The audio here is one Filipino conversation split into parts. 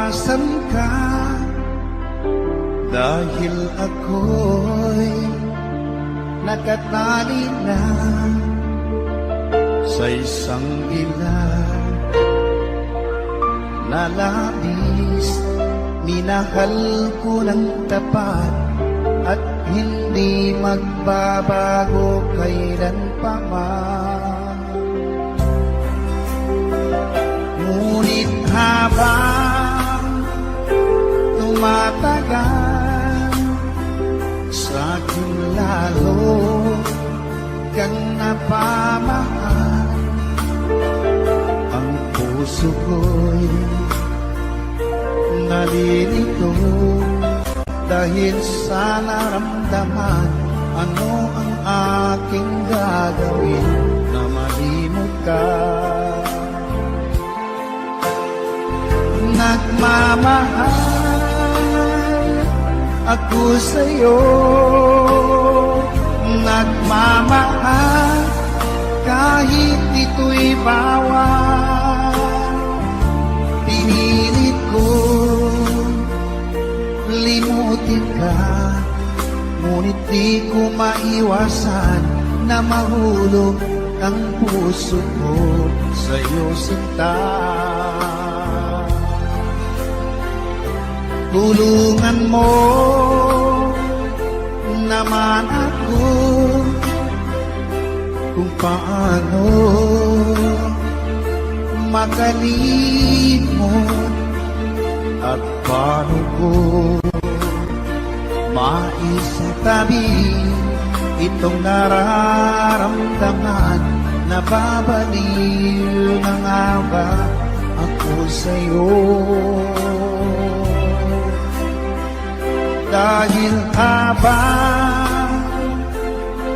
iwasan ka, dahil ako'y nakatali na sa isang ilan na labis. Minahal ko ng tapat at hindi magbabago kailan pa man. Ngunit habang tumatagal, sa'kin lalo kang napamahal. Ang puso ko'y nalilito dahil sa naramdaman. Ano ang aking gagawin na malimot ka? Nagmamahal ako sa'yo, nagmamahal kahit ito'y bawal. Pinilit ko limutin ka, ngunit di ko maiwasan na mahulog ang puso ko sa'yo, sinta. Tulungan mo naman ako kung paano makalimot at paano ko maisitabi itong nararamdaman. Nababaliw na nga ba ako sa'yo? Dahil habang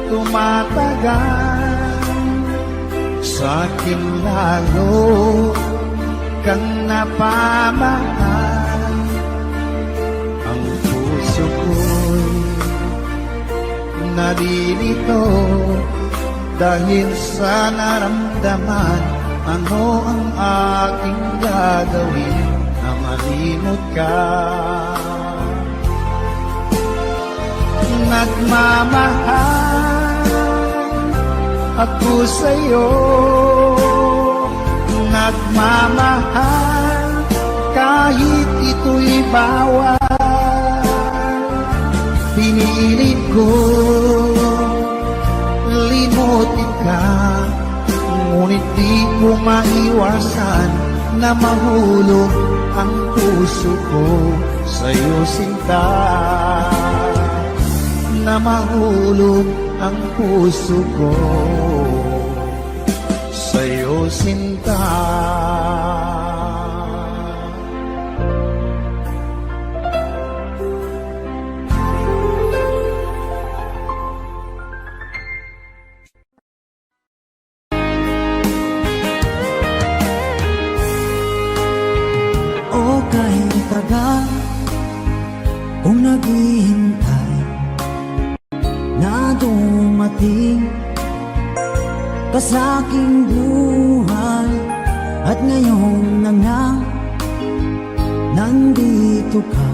tumatagal, sa'kin lalo kang napamahal. Ang puso ko'y nalilito dahil sa naramdaman. Ano ang aking gagawin na malimot ka? Nagmamahal ako sa'yo, nagmamahal kahit ito'y bawal. Pinilit ko limutin ka, ngunit di ko maiwasan na mahulog ang puso ko sa'yo, sinta. Na mahulog ang puso ko sa'yo, sinta. O kahit tagal kung naghihintay na dumating ka sa aking buhay, at ngayon na nga nandito ka.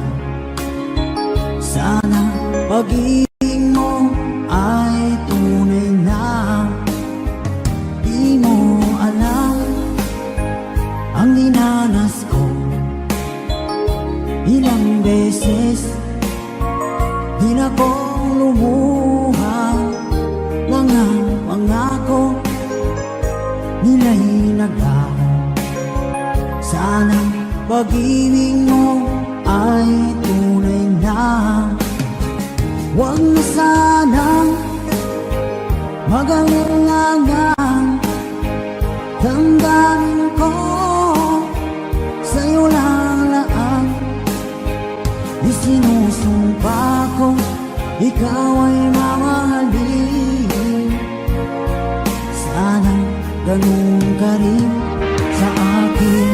Sana pag-ibig mo ay tunay na. Di mo alam ang dinanas ko, ilang beses din akong lumuha. Mga pangako nila'y naglaho. Sana pag-ibig mo ay tunay na. Huwag na sanang mag-alangan. Damdamin ko sa'yo lang laan. Isinusumpa ko ikaw ay mamahalin. Sana ganun ka rin sa akin.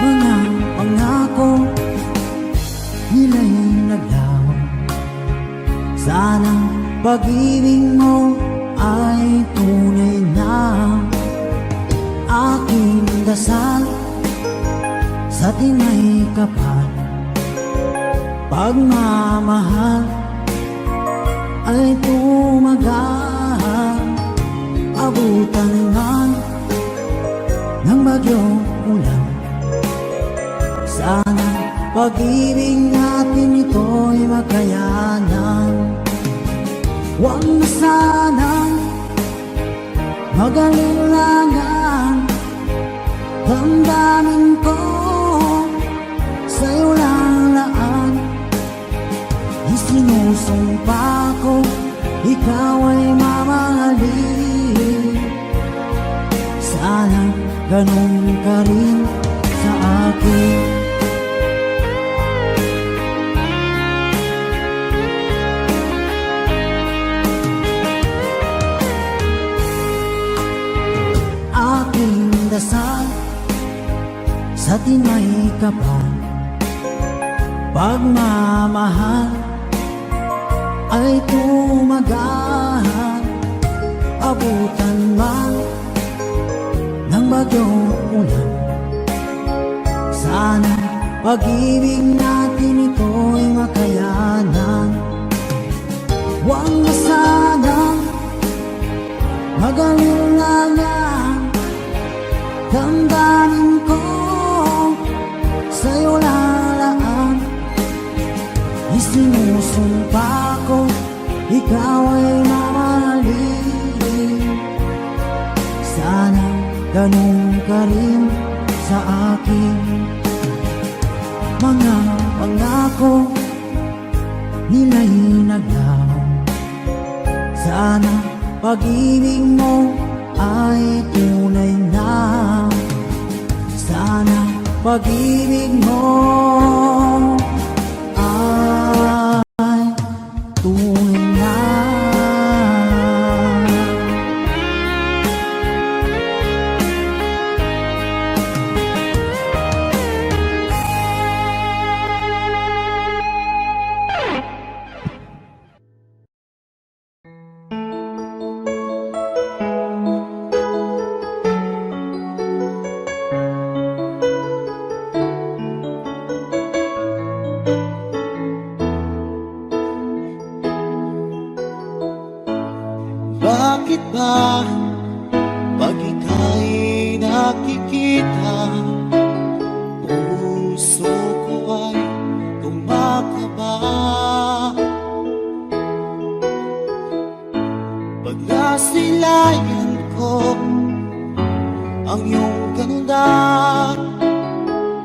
Mga pangako nila'y naglaho. Sana pag-ibig mo ay tunay na aking dasal sa tinay kapal. Pagmamahal ay tumagal, abutan man ng bagyong ulan. Sana pag-ibig natin ito'y makayanan. Huwag na sanang mag-alilangan, damdamin ko sa'yo lang laan. Isinusumpa ko, ikaw ay mamahalin. Sana ganun ka rin sa akin. Aking dasal sa tinay kapal, pagmamahal ay tumagal, abutan man ng bagyong ulan. Sana pag-ibig natin ito'y makayanan. Huwag na sanang mag-alilangan, damdamin ko sa'yo lalaan. Isinusumpa ko, ikaw ay mamahalin. Sana ganun ka rin sa akin. Mga pangako nila'y naglaw. Sana pag-ibig mo ay tunay na. Sana pag-ibig mo ay tunay na. Bakit ba pag ika'y nakikita, puso ko ay kumakaba? Pag nasilayan ko ang iyong ganda,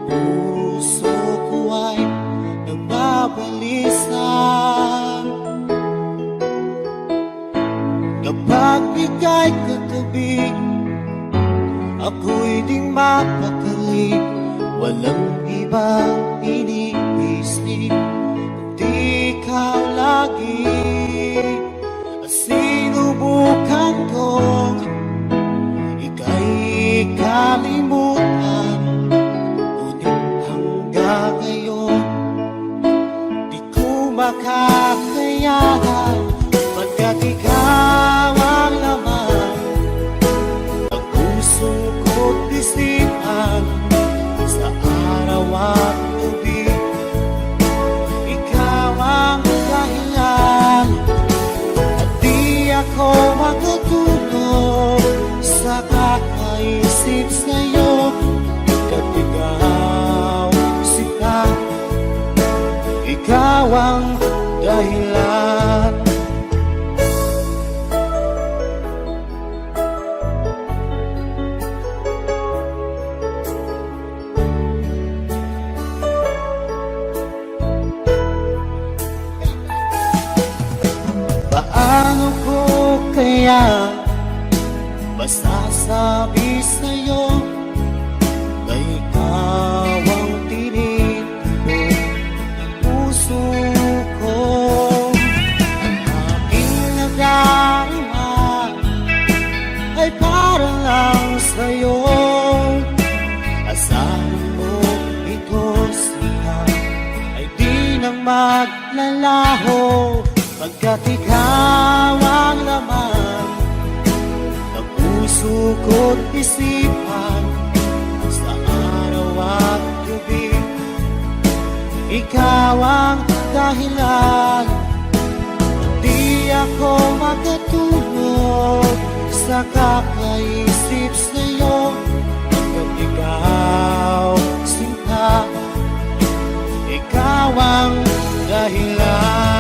puso ko ay nababalisa. Kapag ika'y katabi, ako'y di mapakali. Walang ibang iniisip, kundi ikaw lagi. Sinubukan kong ika'y kalimutan, ngunit hanggang ngayon di ko makakayanan. Pagkat ikaw ang laman ng puso ko't isipan, sa araw at gabi ikaw ang dahilan. At di ako matutulog sa kakaisip sa'yo. Pagkat ikaw sita, ikaw ang dahilan. Paano ko kaya masasabi sa'yo na ikaw ang tinitibok ng puso ko? Ang aking nadarama ay para lang sa'yo. Asahan mo ito siya ay di nang maglalaho. Pagkat ikaw ang laman ng puso ko't isipan, sa araw at gabi. Ikaw ang dahilan, di ako makatulog sa kakaisip sa'yo. Pagkat ikaw, sinta, ikaw ang dahilan.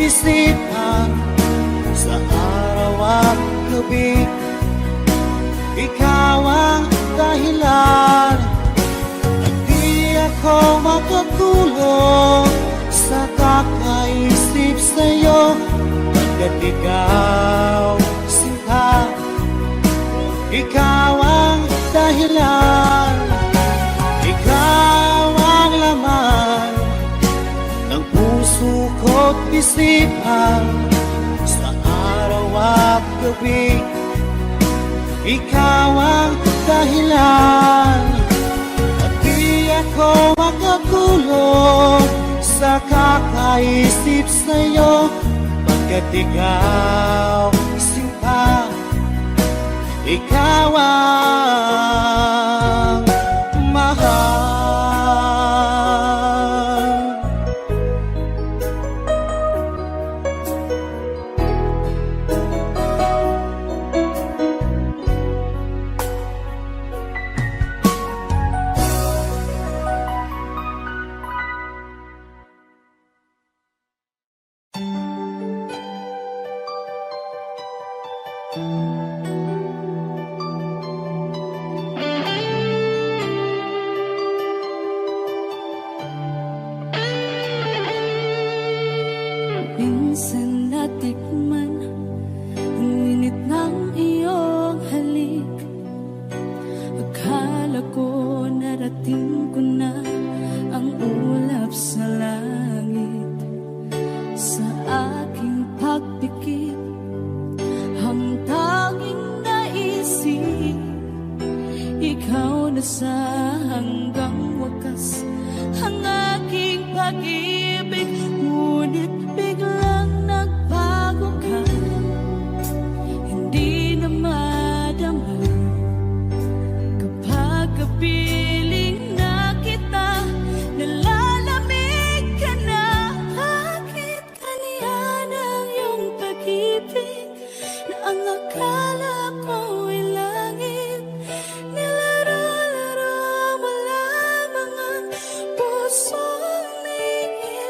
Isipan sa araw at gabi. Ikaw ang dahilan, at di ako makatulog sa kakaisip sa'yo. Pagkat ikaw, sinta, ikaw ang dahilan, ikaw ang laman ng puso ko't isipan sa araw at gabi. Ikaw ang dahilan, at di ako makatulog sa kakaisip sa'yo. Pagkat ikaw, sinta, ikaw ang mahal. Minsan natikman ang init ng iyong halik. Akala ko narating ko na ang ulap sa langit. Sa aking pagpikit, ang tanging naisip, ikaw na sa hanggang wakas ang aking pag-ibig. Ngunit biglang nagbago ka, hindi na madama kapag kapiling na kita. Nalalamig ka na, bakit kaniyan ang iyong pag-ibig na ang akala ko'y langit? Nilaro-laro mo lamang ang pusong naiiyak.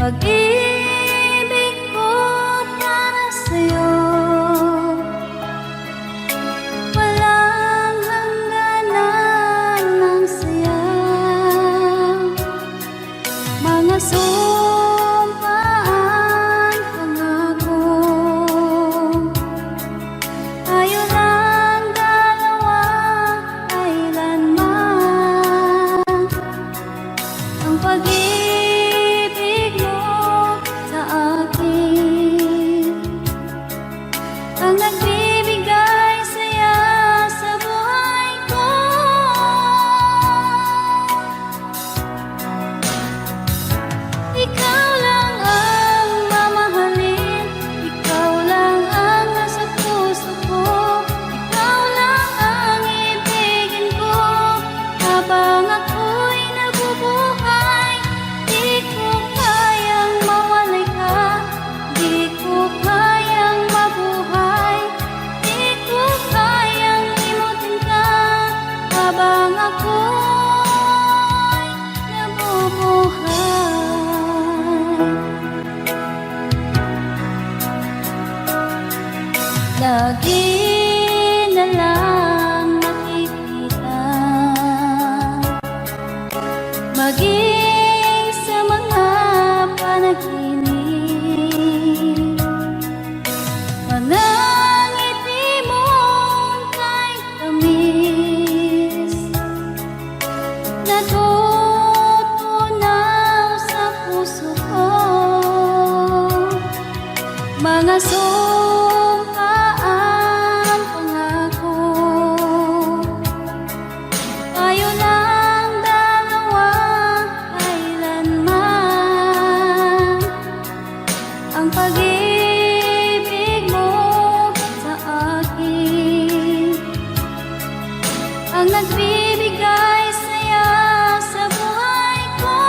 Pag-ibig ko para sa'yo, walang hangganan ng saya. Mga sumpaan, pangako, tayo lang dalawa kailanman. Ang pag-ibig mo sa akin ang nagbibigay saya sa buhay ko. Ikaw lang ang mamahalin, ikaw lang ang nasa puso ko, ikaw lang ang ibigin ko habang ako'y nabubuhay. Di ko kayang mawalay ka, di ko kayang mabuhay, di ko kayang limutin ka habang ako'y nabubuhay. Lagi na lang makikita, maging sa mga panaginip, mga ngiti mong kay tamis, natutunaw sa puso ko. Mga sumpaan, pangako, tayo lang dalawa kailanman. Ang pag-ibig mo sa akin ang nagbibigay saya sa buhay ko.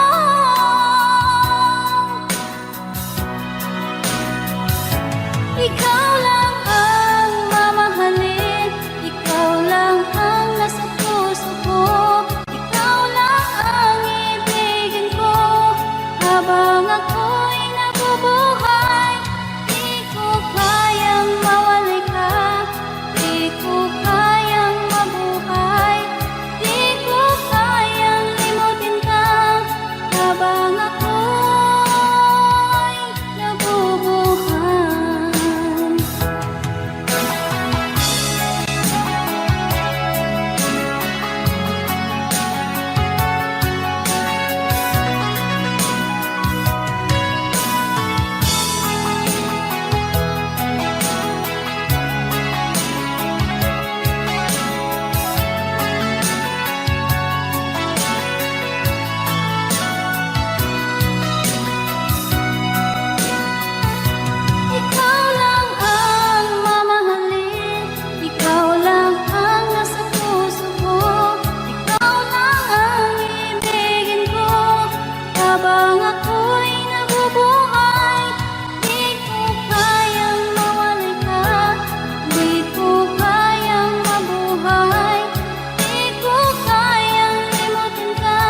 Ikaw lang ang mamahalin, ikaw lang ang nasa puso ko, ikaw lang ang ibigin ko habang ako'y nabubuhay. Di ko kayang mawalay ka, di ko kayang mabuhay, di ko kayang limutin ka habang ako'y nabubuhay. Ikaw lang ang mamahalin, ikaw lang ang nasa puso ko, ikaw lang ang ibigin ko habang ako'y nabubuhay. Di ko kayang mawalay ka, di ko kayang mabuhay, di ko kayang limutin ka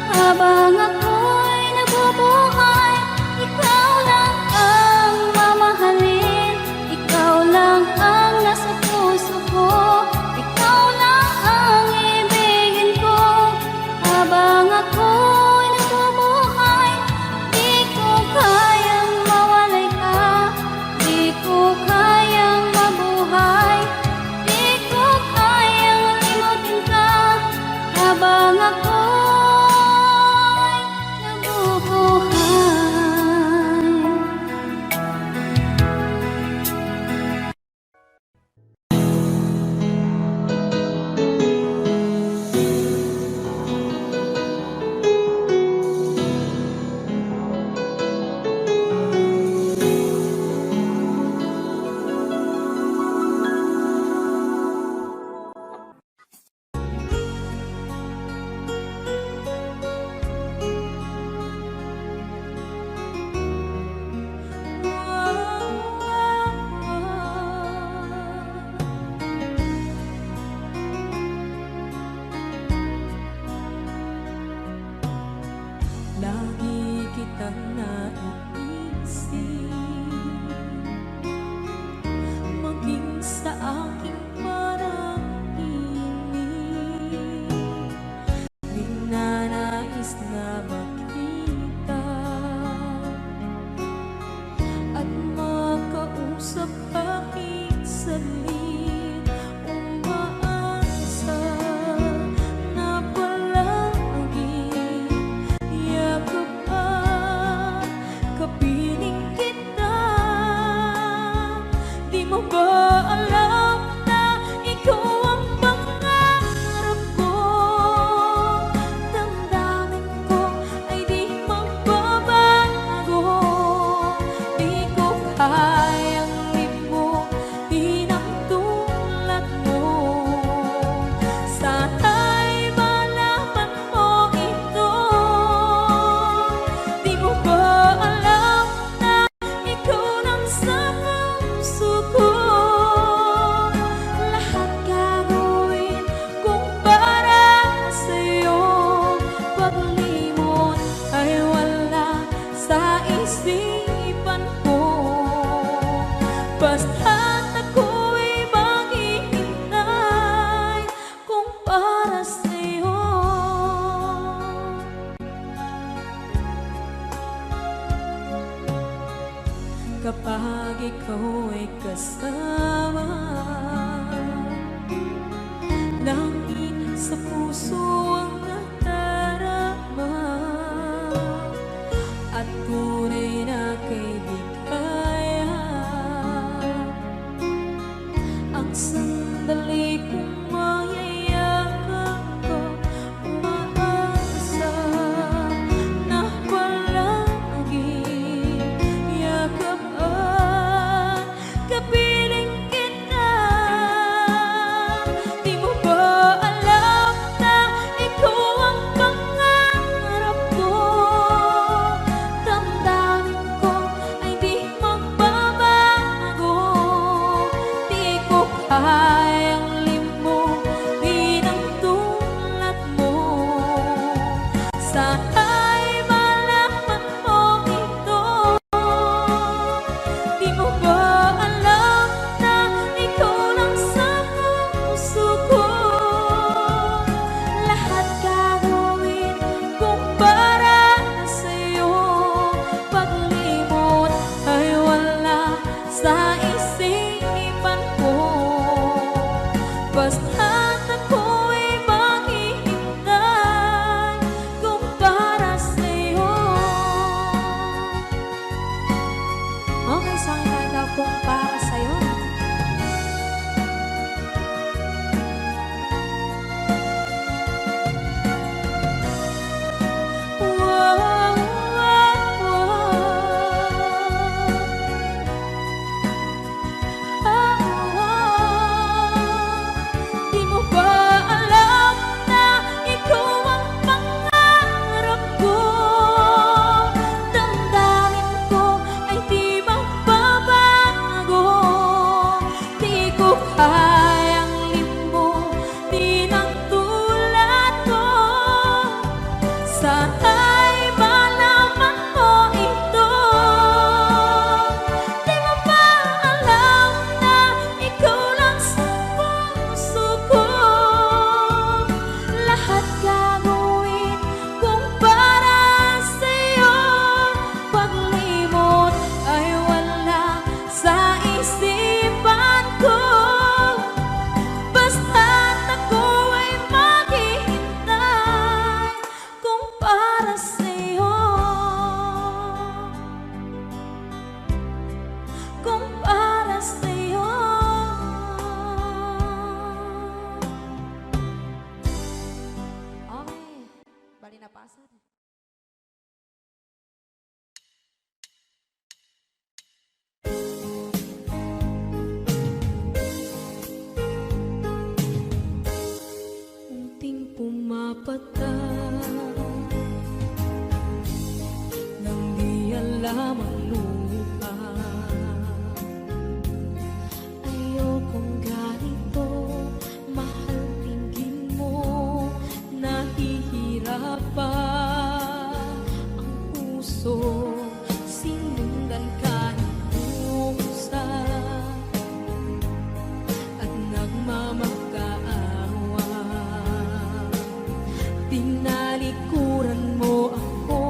habang ako'y nabubuhay. Ikaw lang ang mamahalin, ikaw lang ang nasa puso ko, ikaw lang ang ibigin ko habang ako'y nabubuhay. Di ko kayang mawalay ka, di ko kayang mabuhay, di ko kayang limutin ka habang ako'y nabubuhay. Lagi kitang naiisip pansin, maging sa aking parang inig. Ninanais na makita at makausap kahit saglit. Umaasa na palaging yakap at kapiling kita. Di mo ba alam na ikaw ang pangarap ko? Damdamin ko ay di magbabago. Di ko kayang limutin ang tulad mo. Sana'y malaman mo ito. Di mo ba alam na ikaw lang sa puso ko? Lahat gagawin kung para sa'yo. Paglimot ay wala sa isipan ko. Basta't ako'y maghihintay kung para sa'yo. Kapag ikaw ay kasama, langit sa puso ang nadarama, at tunay na kaibigan. Ang sandali kong mayayakap ko, umaasa na palaging yakap at kapiling kita. Di mo ba alam na ikaw ang pangarap ko? Damdamin ko ay di magbabago. Di ko kayang limutin ang tulad mo. Sana'y malaman mo ito. Di mo ba alam na ikaw lang sa puso ko? Lahat gagawin kung para sa'yo. Paglimot ay wala sa isipan ko. Basta't ako'y maghihintay kung para sa'yo. Okay, sa akin tayo daw kung para sa'yo. Wow, wow, Di mo ba alam na ikaw ang pangarap ko? Damdamin ko ay di magbabago. Di ko kayang limutin ang tulad ko. Sana'y malaman mo ito. Di mo ba alam na ikaw lang sa puso ko? Lahat gagawin kung para sa'yo. Paglimot ay wala sa isipan ko. Basta't ako ay maghihintay kung para sa'yo. Kung para sa'yo. Okay, bali na pasad. Unting pumapatak nang di alam ang lupa. Ayokong ganito, mahal, tingin mo, nahihirapan ang puso. Sinong Sinundan ka ng pusa at nagmamakaawa. Tinalikuran mo ako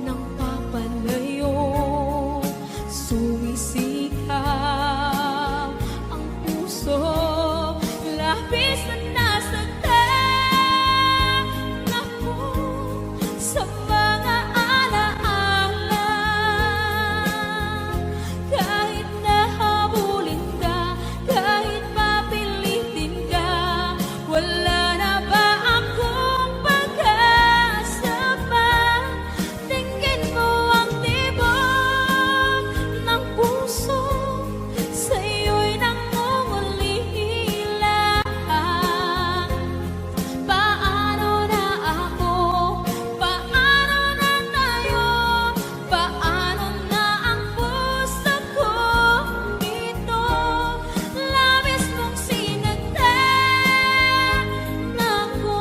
ng papalayo. Sumisikap ang puso, labis na nasaktan ako sa mga alaala. Kahit nahabulin ka, kahit papilitin ka, wala na ba akong pag-asa pa? Tingin mo ang tibok ng puso, sa'yo'y nangungulila. Paano na ako? Paano na tayo? Paano na ang puso ko ito? Labis mong sinagtan ako.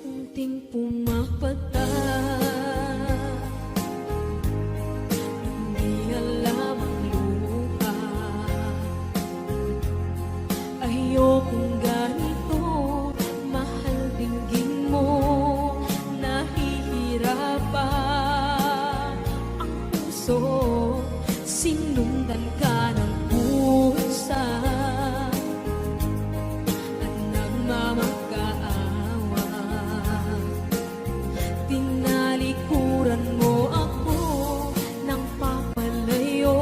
Unting pumapata, hindi alam ang luha. Ayokong ganito, mahal dinggin mo. Nahihirapan ang puso, sinundan ka ng pusa at nagmamakaawa. Tinalikuran mo ako ng papalayo.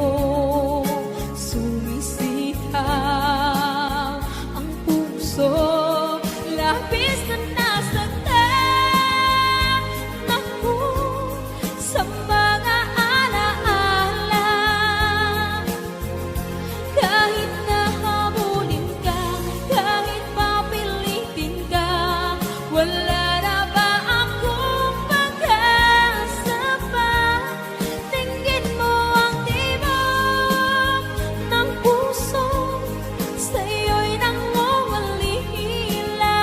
Sumisikap ang puso, labis na nasaktan ako sa mga alaala. Kahit nahabulin ka, kahit papilitin ka, wala na ba akong pag-asa pa? Tingin mo ang tibok ng puso, sa'yo'y nangungulila.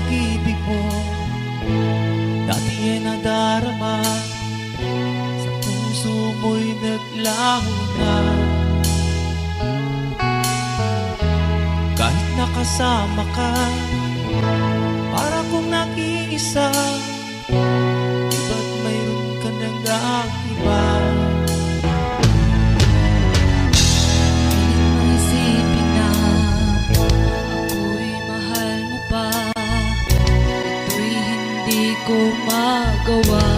pag-ibig mo dati ay nadarama, sa puso mo'y naglaho na. Kahit nakasama ka, para kong nag-iisa, ba't mayroon ka nang iba? Pilit mong isipin na ako'y mahal mo pa. Ito'y hindi ko magawa.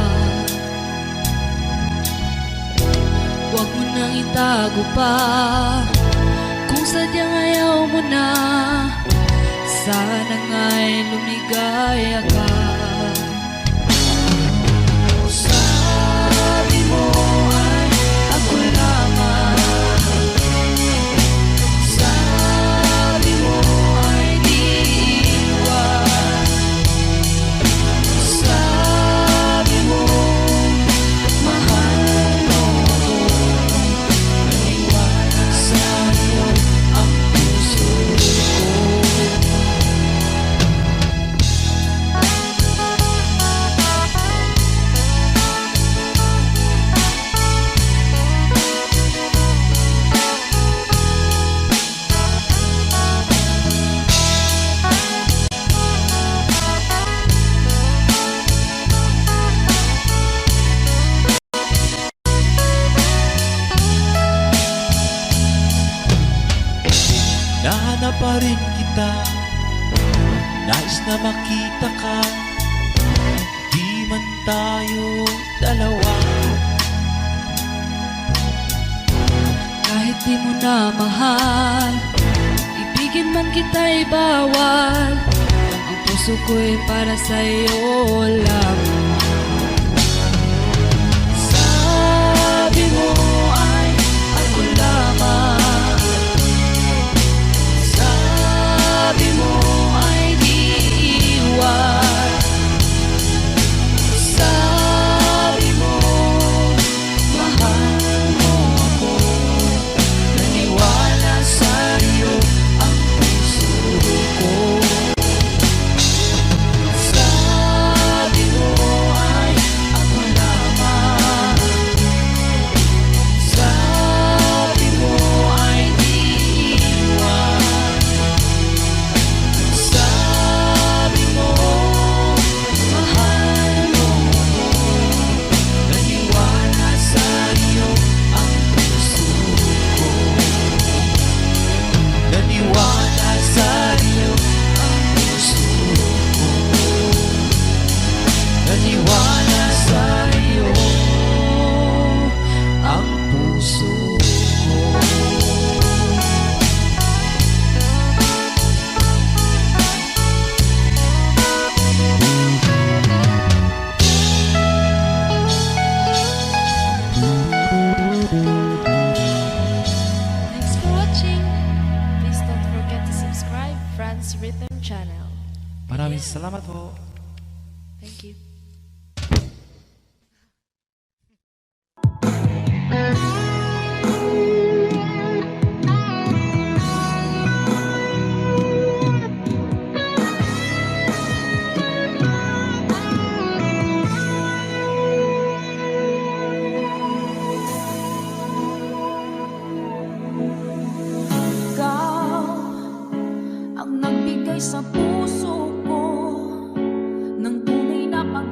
Huwag mo nang itago pa, kung sadyang ayaw mo na, sana nga'y lumigaya ka. Sabi mo ay ako lamang, sabi mo ay di iwan, sabi mo mahal mo ako, naniwala sa'yo ang puso ko. Nahanap pa rin kita, nais na makita ka, di man tayo dalawa. Kahit di mo na mahal, ibigin man kita'y bawal, ang puso ko'y para sa'yo lamang. Sabi mo ay ako lamang, sabi mo ay di iwan, sabi mo mahal mo ako, naniwala sa'yo ang puso ko. Sabi mo ay ako lamang, sabi mo ay di iwan, sabi mo mahal mo ako, naniwala sa'yo ang puso ko. Naniwala sa'yo ang puso ko, naniwala sa'yo ang puso ko. Thanks for watching. Please don't forget to subscribe Franz Rhythm Channel. Maraming salamat po. Thank you. Ikaw ang nagbigay sa puso ko ng tunay na pag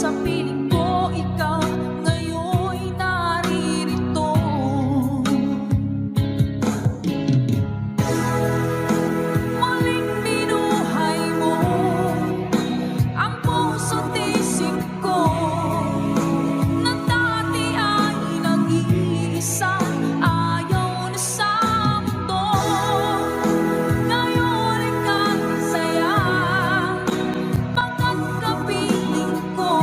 sa piling ko, ikaw ngayon'y naririto. Muling binuhay mo ang puso't isip ko, na dati ay nag-iisa, ayaw na sa mundo. Ngayon ika'y saya, pagkat kapiling ko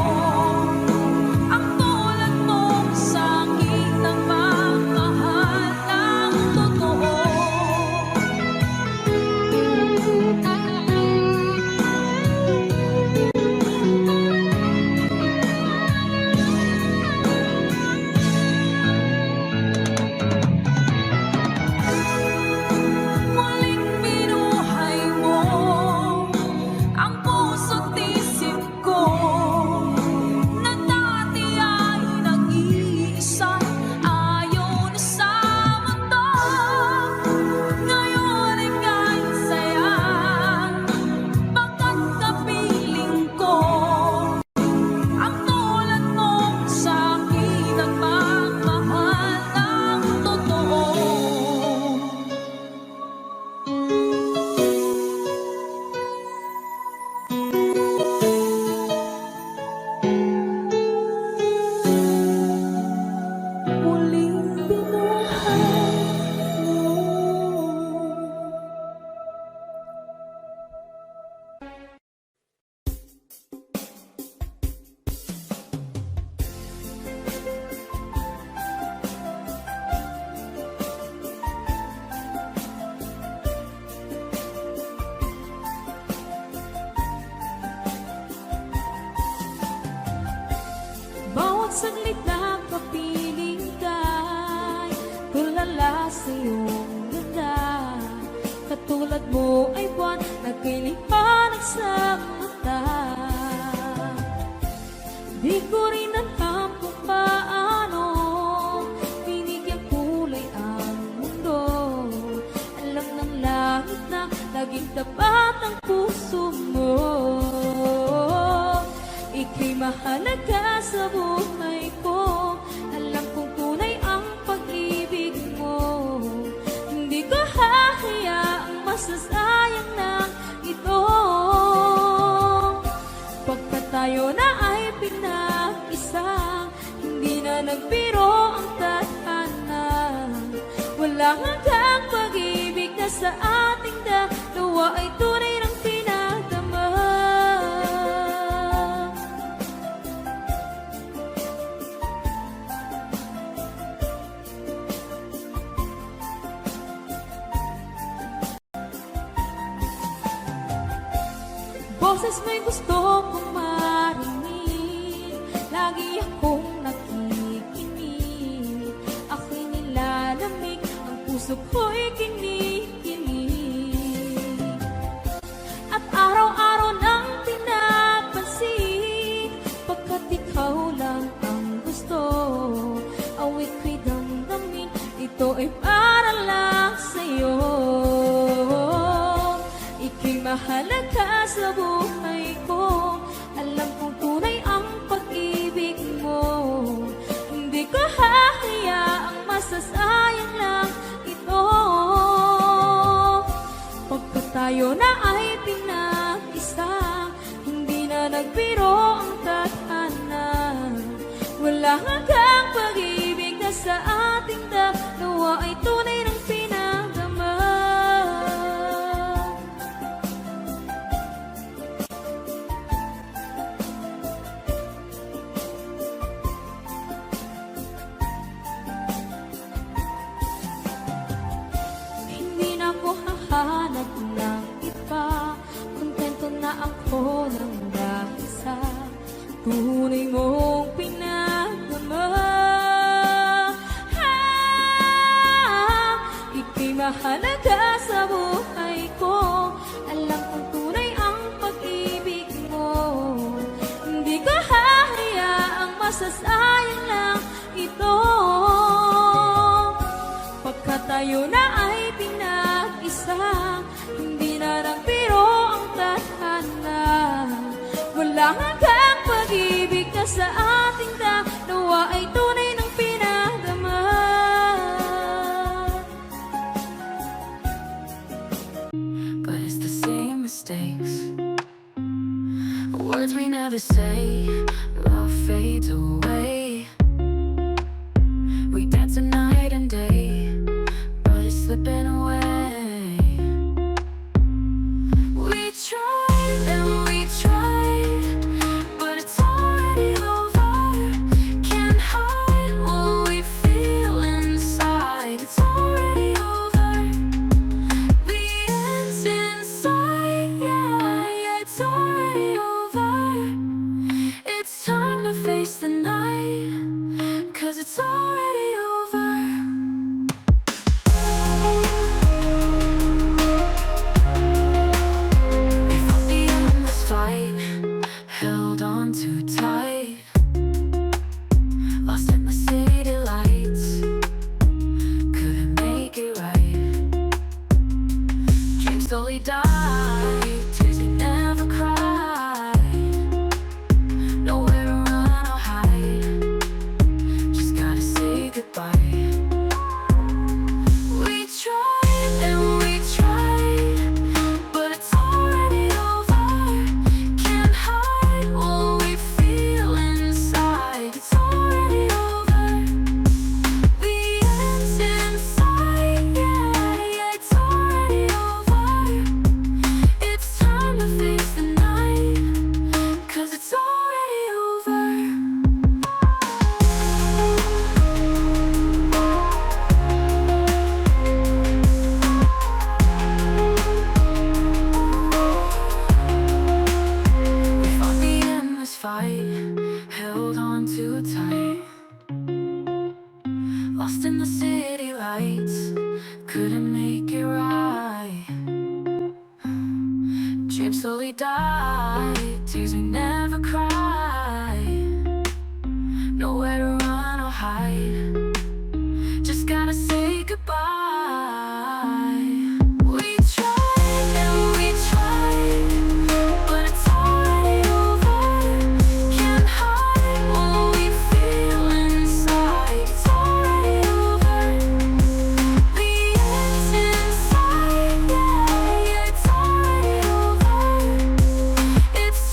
ang tulad mo sa aking nagmamahal ng totoo. Muling binuhay mo ang puso't isip ko, na dati ay nag-iisa, ayaw na sa mundo. Ngayon ika'y saya, pagkat kapiling ko ang tulad mo sa aking nagmamahal ng totoo. Muling binuhay mo. Bawat saglit na kapiling ka'y tulala sa iyong ganda. Katulad mo ay buwan na kay liwanag sa mata. Di ko rin alam kung paano binigyan kulay ang mundo. Alam ng langit na laging tapat ang puso mo. Ika'y mahalaga sa buhay ko. Alam kong tunay ang pag-ibig mo. Hindi ko hahayaang masasayang na ito. Pagkat tayo na ay pinag-isa, hindi na nagbiro ang tadhana. Walang hanggang pag-ibig na sa ating dalawa ay tunay ng pinagdama. Boses mo'y gusto kong marinig, lagi akong nakikinig. Ako'y nilalamig, ang puso ko'y kinikilig. At araw-araw nang pinapansin, pagkat ikaw lang ang gusto. Awit ko'y damdamin, ito ay para lang sa'yo. Ika'y mahalaga sa buhay ko. Alam kong tunay ang pag-ibig mo. Hindi ko hahayaang masasayang lang ito. Pagkat tayo na ay pinag-isa, hindi na nagbiro ang tadhana. Wala hanggang pag-ibig na sa ating dalawa ay tunay ng pinagdama. Hindi na ako hahanap ng iba, kontento na ako ng dahil sa tunay mong pinagdama. Ika'y mahalaga sa buhay ko. Alam kong tunay ang pag-ibig mo. Hindi ko hahayaang masasayang lang ito. Pagkat tayo na ay pinag-isa, hindi na nagbiro ang tadhana. Wala hanggang pag-ibig na ka sa ating dalawa ay tunay ng pinadama. But it's the same mistakes, words we never say, love fades away. We dance night and day, but it's slipping away. We tried and we tried, but it's already over. Can't hide what we feel inside. It's already over. The end's inside, yeah, it's already over. It's time to face the night, 'cause it's already over. We fought the endless fight, held on too tight, lost in the city lights, couldn't make it right. Dreams slowly died, tears we never cried. Nowhere to run or hide, just gotta say goodbye. We tried and we tried, but it's already over. Can't hide what we feel inside. It's already over. The end's inside, yeah, it's already over. It's time to face the night, 'cause it's already over. We fought the endless fight, held on too tight, lost in the city lights, couldn't make it right. Dreams slowly died, tears we never cried. Nowhere to run or hide, just gotta say goodbye. We tried and we tried, but it's already over. Can't hide what we feel inside. It's already over. The end's inside, yeah, it's already over. It's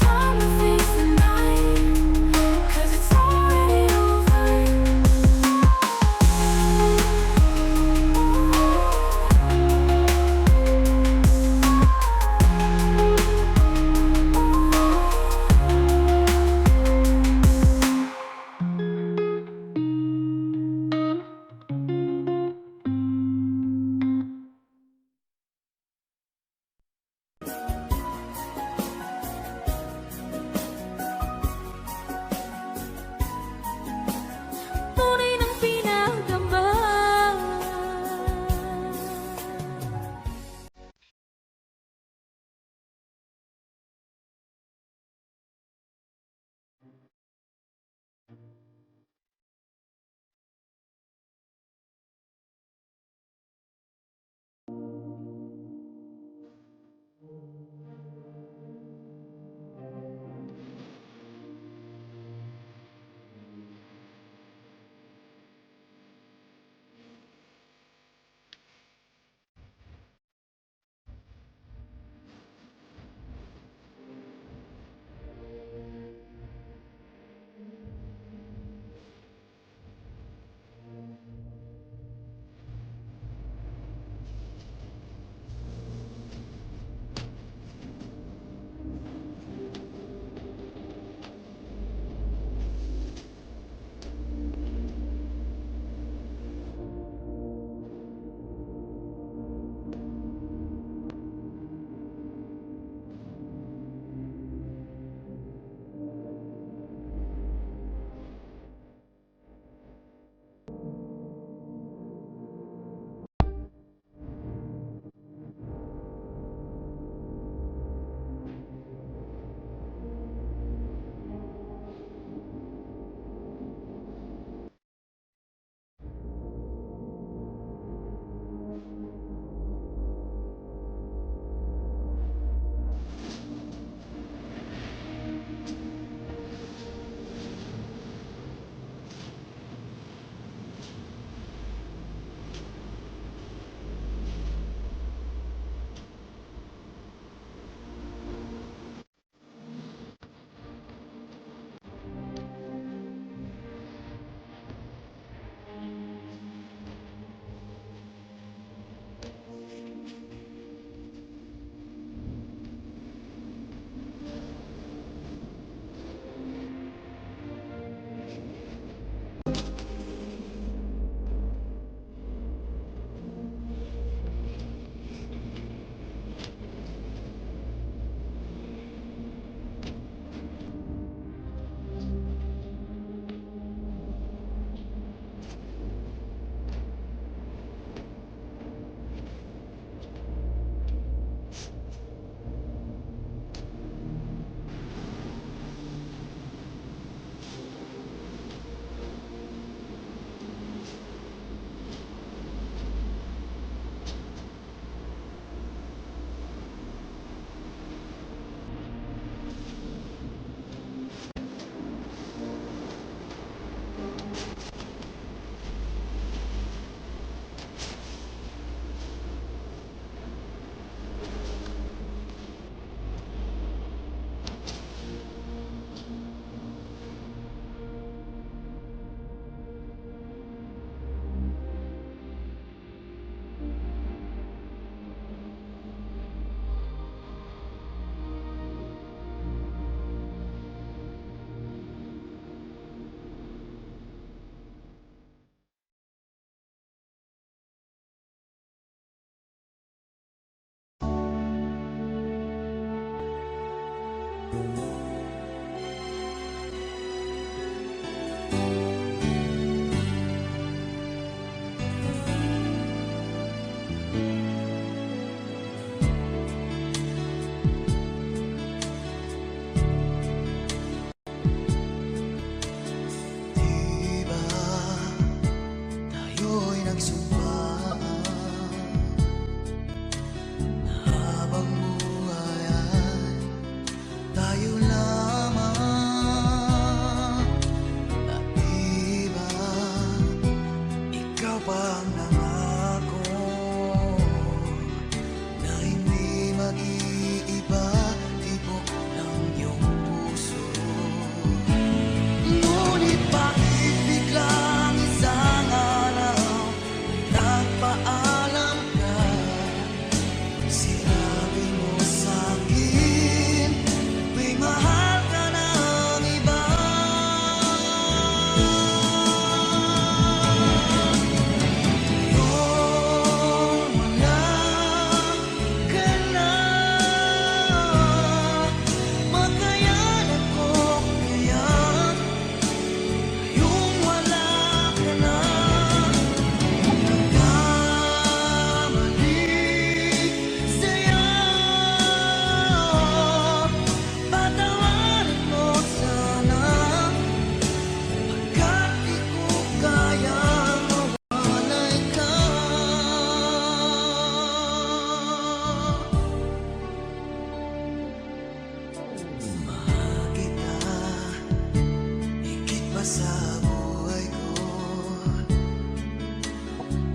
pa sa buhay ko.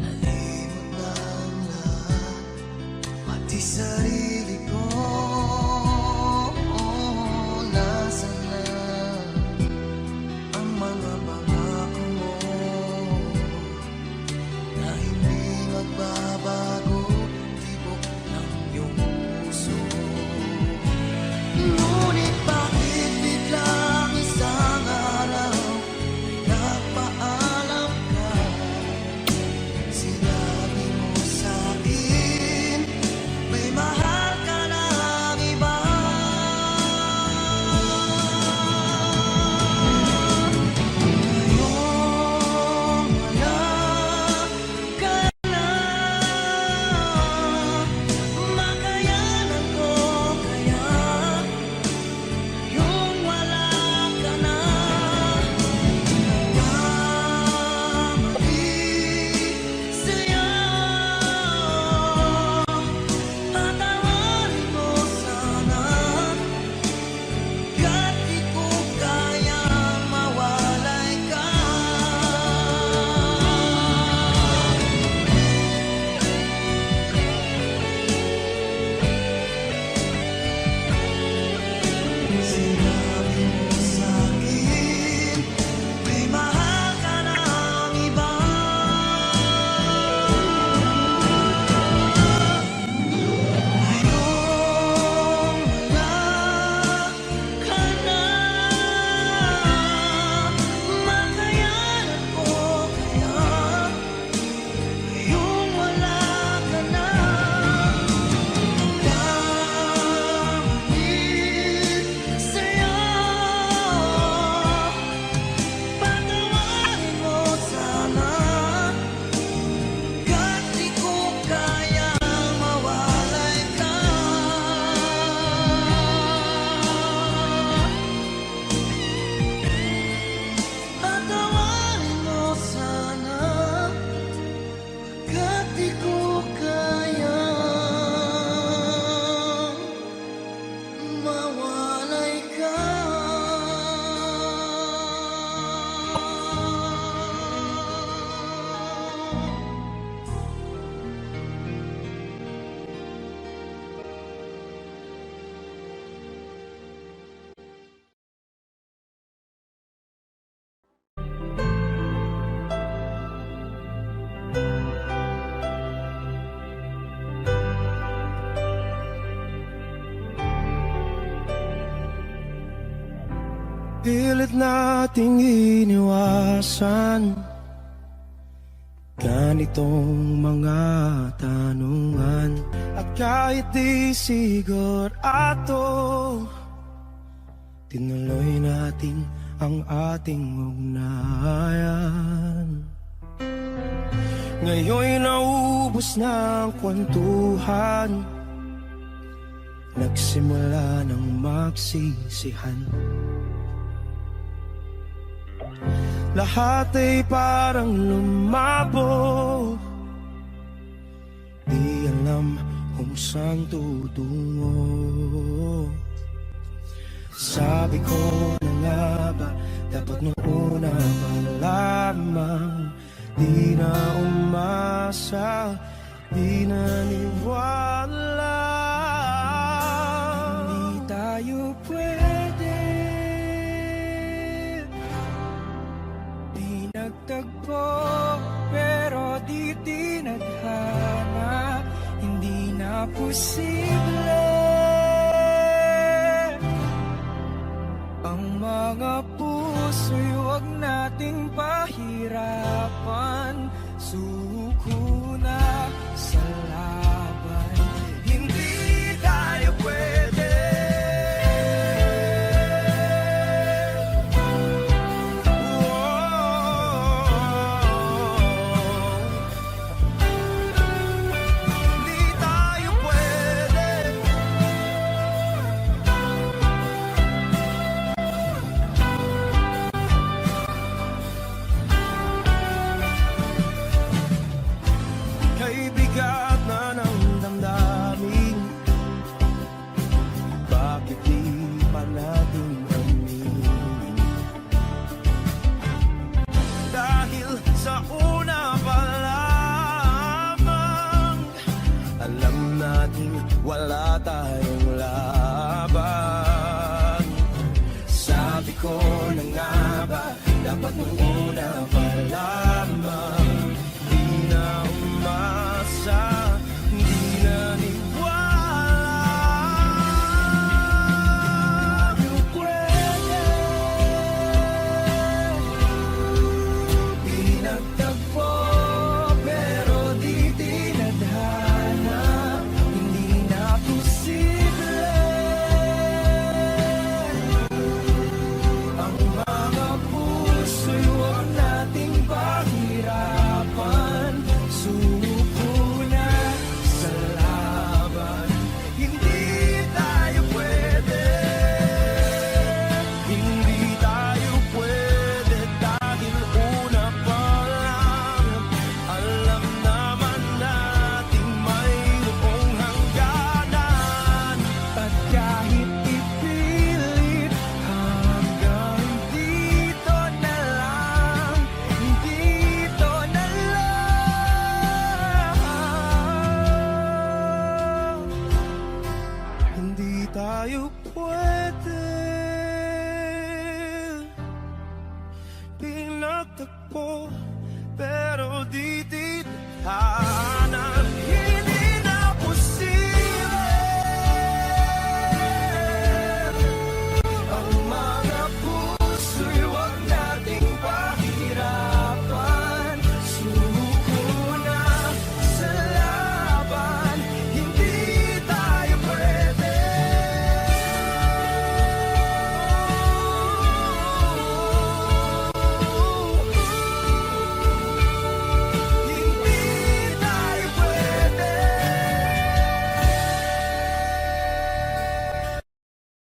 Nalimot na ang lahat, pati sarili ko. Nasaan na ang mga pangako mo na hindi magbabago, tibok ng iyong puso. Ngunit bakit biglang isang araw nagpaalam ka? Sinabi mo sa'kin may mahal ka ng iba. Ngayong wala ka na, makayanan ko kaya yung wala ka na. Nagkamali sa'yo, patawarin mo sana, ka't di ko kayang mawalay ka. Sinabi mo sa'kin may mahal ka ng iba. Ngayong wala ka na, makayanan ko kaya ngayong wala ka na. Nagkamali sa'yo, patawarin mo sana, ka't di ko kayang mawalay ka. Patawarin mo sana, ka't di ko kayang mawalay ka. Pilit nating iniwasan ganitong mga tanungan. At kahit di sigurado, tinuloy natin ang ating ugnayan. Ngayon'y naubos na ang kwentuhan, nagsimula ng magsisihan. Lahat ay parang lumabo, di alam kung saan tutungo. Sabi ko na nga ba, dapat nung una pa lamang, di na umasa, di naniwala. Hindi tayo pwede, di nagtagpo, pero di tinadhana. Hindi na posible ang mga puso'y huwag nating pahirapan. Suko na sa laban, hindi tayo pwede. Hindi tayo pwede. Kay bigat na ng ko na nga ba dapat nung una pa lamang? Di na umasa, di na niwala. Yung kwento pinagtagpo pero di tinadhana. Hindi na posible ang mga puso'y huwag nating pahirapan. Sumuko na sa laban. Hindi tayo pwede, hindi tayo pwede dahil una pa lang alam naman nating mayroong hangganan. At kahit ipilit hanggang dito na lang, dito na lang. Hindi tayo pwede pinagtagpo pero di tinadhana.